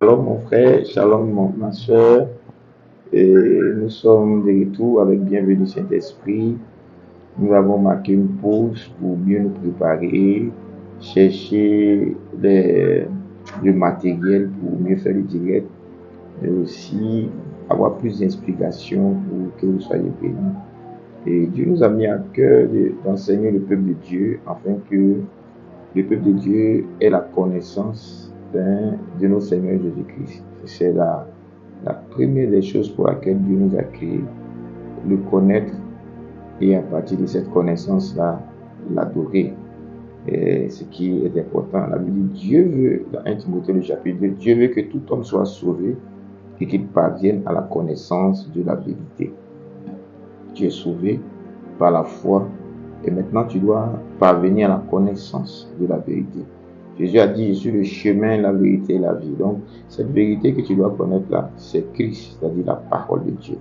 Shalom mon frère, shalom ma soeur. Et nous sommes de retour avec Bienvenue Saint-Esprit. Nous avons marqué une pause pour mieux nous préparer, chercher le matériel pour mieux faire le direct, mais aussi avoir plus d'explications pour que vous soyez bénis. Et Dieu nous a mis à cœur d'enseigner le peuple de Dieu afin que le peuple de Dieu ait la connaissance de notre Seigneur Jésus-Christ. C'est la première des choses pour laquelle Dieu nous a créés, le connaître et à partir de cette connaissance-là, l'adorer. Et ce qui est important, la Bible dit, Dieu veut, dans 1 Timothée le chapitre 2, Dieu veut que tout homme soit sauvé et qu'il parvienne à la connaissance de la vérité. Tu es sauvé par la foi et maintenant tu dois parvenir à la connaissance de la vérité. Jésus a dit, je suis le chemin, la vérité et la vie. Donc, cette vérité que tu dois connaître là, c'est Christ, c'est-à-dire la parole de Dieu.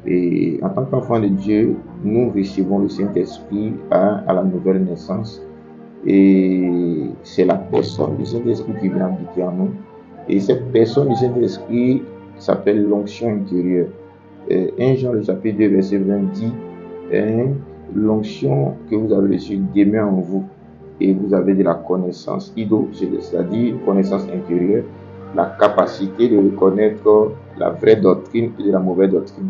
Et en tant qu'enfant de Dieu, nous recevons le Saint-Esprit à la nouvelle naissance. Et c'est la personne du Saint-Esprit qui vient habiter en nous. Et cette personne du Saint-Esprit s'appelle l'onction intérieure. 1 Jean le chapitre 2, verset 20 dit, l'onction que vous avez reçue demeure en vous. Et vous avez de la connaissance, c'est-à-dire connaissance intérieure, la capacité de reconnaître la vraie doctrine et de la mauvaise doctrine.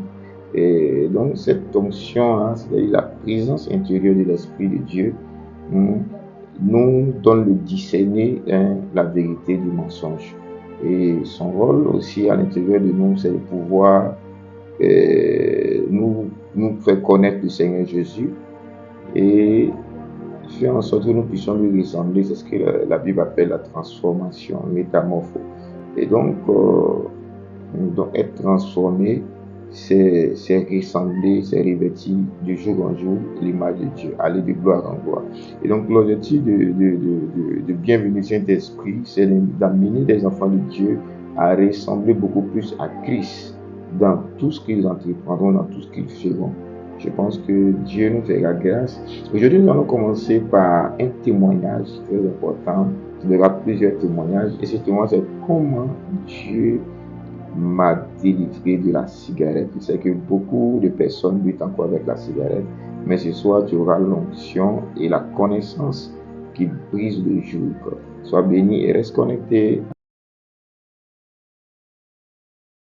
Et donc cette onction, c'est-à-dire la présence intérieure de l'Esprit de Dieu, nous donne le discerner la vérité du mensonge. Et son rôle aussi à l'intérieur de nous, c'est de pouvoir nous faire connaître le Seigneur Jésus et faire en sorte que nous puissions lui ressembler. C'est ce que la Bible appelle la transformation, métamorphose. Et donc être transformé, c'est ressembler, c'est revêtir de jour en jour l'image de Dieu, aller de gloire en gloire. Et donc l'objectif de Bienvenue Saint-Esprit, c'est d'amener les enfants de Dieu à ressembler beaucoup plus à Christ dans tout ce qu'ils entreprendront, dans tout ce qu'ils feront. Je pense que Dieu nous fera grâce. Aujourd'hui, nous allons commencer par un témoignage très important. Il y aura plusieurs témoignages. Et ce témoignage, c'est comment Dieu m'a délivré de la cigarette. Je sais que beaucoup de personnes luttent encore avec la cigarette. Mais ce soir, tu auras l'onction et la connaissance qui brise le joug. Sois béni et reste connecté.